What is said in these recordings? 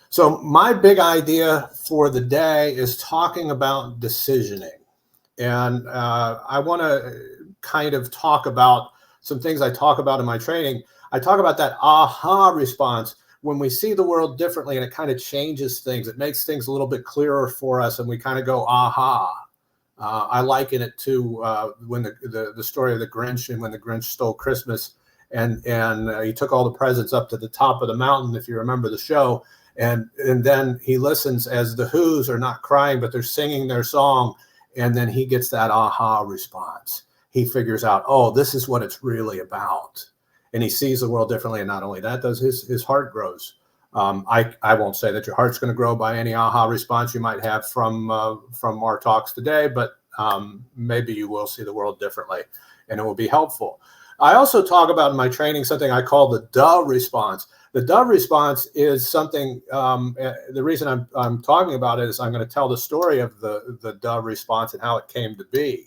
So my big idea for the day is talking about decisioning. And I want to kind of talk about some things I talk about in my training. I talk about that aha response when we see the world differently, and it kind of changes things. It makes things a little bit clearer for us, and we kind of go aha. I liken it to when the story of the Grinch, and when the Grinch stole Christmas, and he took all the presents up to the top of the mountain, if you remember the show, and then he listens as the Who's are not crying, but they're singing their song, and then he gets that aha response. He figures out, oh, this is what it's really about, and he sees the world differently. And not only that, does his heart grows. I won't say that your heart's going to grow by any aha response you might have from our talks today, but maybe you will see the world differently, and it will be helpful. I also talk about in my training something I call the duh response. The duh response is something, the reason I'm talking about it is I'm going to tell the story of the duh response and how it came to be.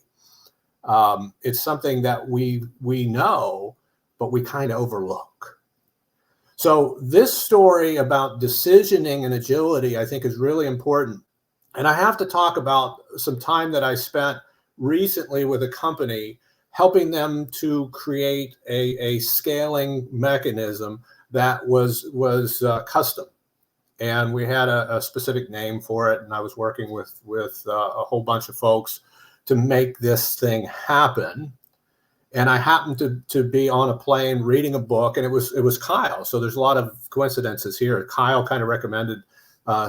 It's something that we know, but we kind of overlook. So this story about decisioning and agility, I think, is really important. And I have to talk about some time that I spent recently with a company, helping them to create a scaling mechanism that was custom. And we had a specific name for it. And I was working with a whole bunch of folks to make this thing happen. And I happened to be on a plane reading a book, and it was Kyle. So there's a lot of coincidences here. Kyle kind of recommended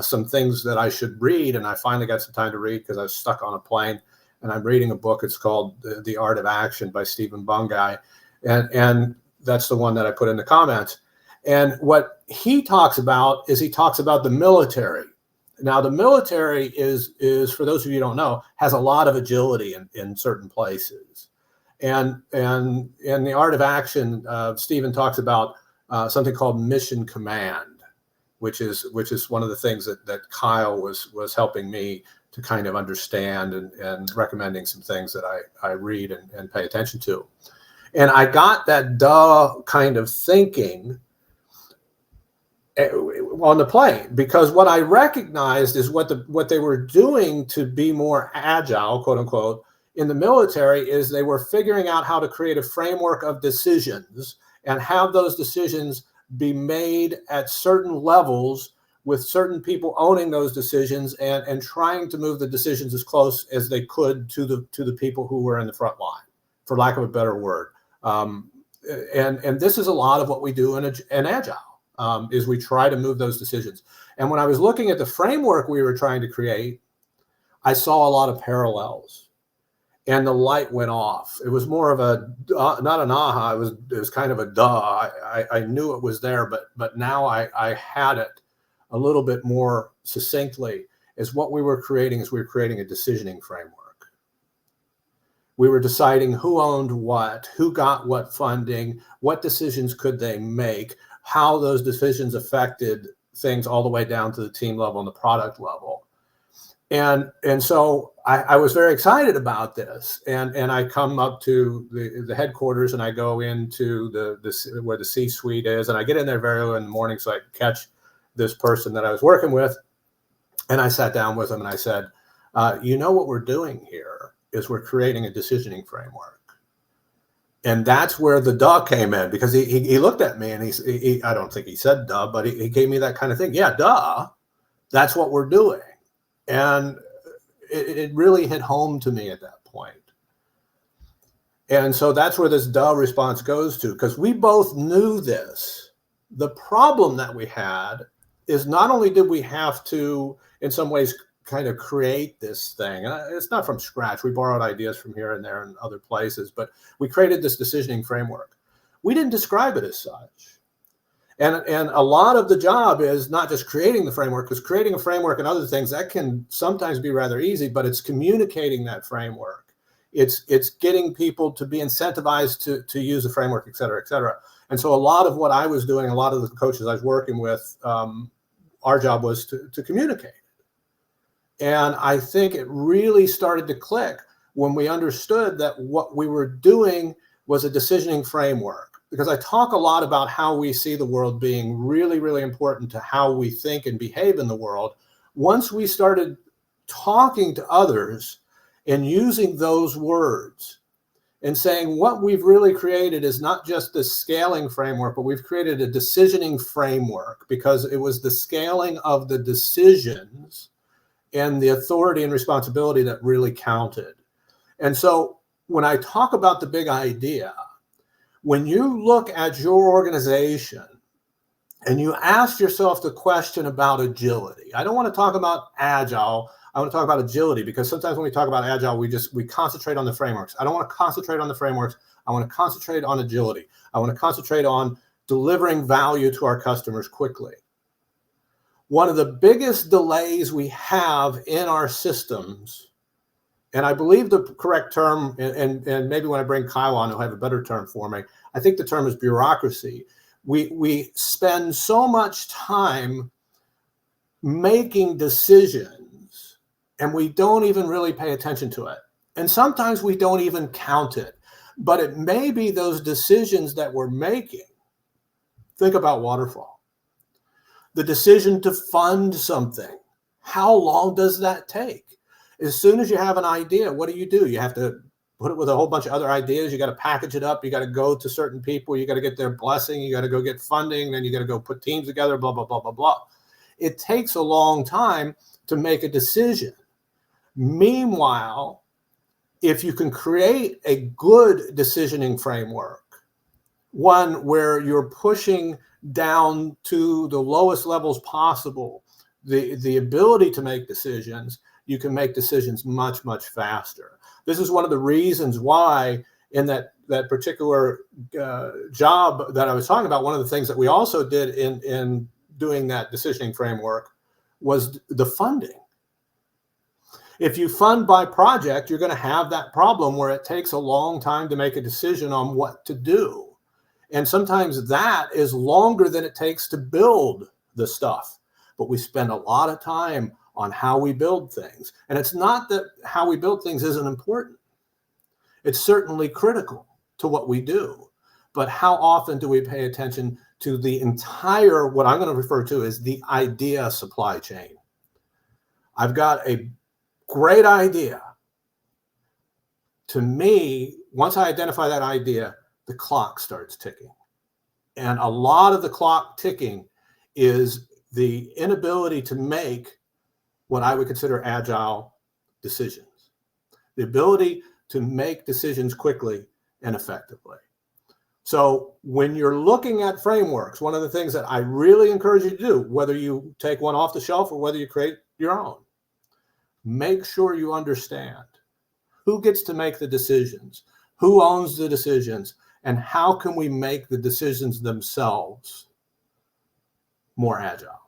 some things that I should read, and I finally got some time to read because I was stuck on a plane. And I'm reading a book. It's called The Art of Action by Stephen Bungay, and that's the one that I put in the comments. And what he talks about is the military. Now, the military is for those of you who don't know, has a lot of agility in certain places. And in The Art of Action, Stephen talks about something called mission command, which is one of the things that Kyle was helping me to kind of understand, and recommending some things that I read and pay attention to. And I got that duh kind of thinking on the plane, because what I recognized is what they were doing to be more agile, quote unquote, in the military is they were figuring out how to create a framework of decisions and have those decisions be made at certain levels with certain people owning those decisions, and trying to move the decisions as close as they could to the people who were in the front line, for lack of a better word. And this is a lot of what we do in Agile, is we try to move those decisions. And when I was looking at the framework we were trying to create, I saw a lot of parallels, and the light went off. It was more of a, not an aha, it was kind of a duh. I knew it was there, but now I had it a little bit more succinctly. Is what we were creating a decisioning framework. We were deciding who owned what, who got what funding, what decisions could they make, how those decisions affected things all the way down to the team level and the product level. And so I was very excited about this. And I come up to the headquarters, and I go into where the C-suite is, and I get in there very early in the morning so I can catch this person that I was working with. And I sat down with him and I said, you know, what we're doing here is we're creating a decisioning framework. And that's where the duh came in, because he looked at me and he I don't think he said duh, but he gave me that kind of thing. Yeah, duh, that's what we're doing. And it really hit home to me at that point. And so that's where this duh response goes to, because we both knew this. The problem that we had is not only did we have to, in some ways, kind of create this thing. It's not from scratch. We borrowed ideas from here and there and other places, but we created this decisioning framework. We didn't describe it as such. And a lot of the job is not just creating the framework, because creating a framework and other things, that can sometimes be rather easy, but it's communicating that framework. It's getting people to be incentivized to use the framework, et cetera, et cetera. And so a lot of what I was doing, a lot of the coaches I was working with, our job was to communicate. And I think it really started to click when we understood that what we were doing was a decisioning framework. because I talk a lot about how we see the world being really, really important to how we think and behave in the world. Once we started talking to others and using those words and saying what we've really created is not just the scaling framework, but we've created a decisioning framework, because it was the scaling of the decisions and the authority and responsibility that really counted. And so when I talk about the big idea, when you look at your organization and you ask yourself the question about agility, I don't want to talk about Agile. I want to talk about agility, because sometimes when we talk about Agile, we concentrate on the frameworks. I don't want to concentrate on the frameworks. I want to concentrate on agility. I want to concentrate on delivering value to our customers quickly. One of the biggest delays we have in our systems, and I believe the correct term, and maybe when I bring Kyle on, he'll have a better term for me. I think the term is bureaucracy. We spend so much time making decisions, and we don't even really pay attention to it. And sometimes we don't even count it. But it may be those decisions that we're making. Think about waterfall. The decision to fund something. How long does that take? As soon as you have an idea, what do? You have to put it with a whole bunch of other ideas. You got to package it up. You got to go to certain people. You got to get their blessing. You got to go get funding. Then you got to go put teams together, blah, blah, blah, blah, blah. It takes a long time to make a decision. Meanwhile, if you can create a good decisioning framework, one where you're pushing down to the lowest levels possible, the ability to make decisions, you can make decisions much, much faster. This is one of the reasons why in that particular job that I was talking about, one of the things that we also did in doing that decisioning framework was the funding. If you fund by project, you're going to have that problem where it takes a long time to make a decision on what to do. And sometimes that is longer than it takes to build the stuff. But we spend a lot of time on how we build things. And it's not that how we build things isn't important. It's certainly critical to what we do. But how often do we pay attention to the entire, what I'm going to refer to as the idea supply chain? I've got a great idea. To me, once I identify that idea, the clock starts ticking. And a lot of the clock ticking is the inability to make what I would consider agile decisions. The ability to make decisions quickly and effectively. So when you're looking at frameworks, one of the things that I really encourage you to do, whether you take one off the shelf or whether you create your own, make sure you understand who gets to make the decisions, who owns the decisions, and how can we make the decisions themselves more agile.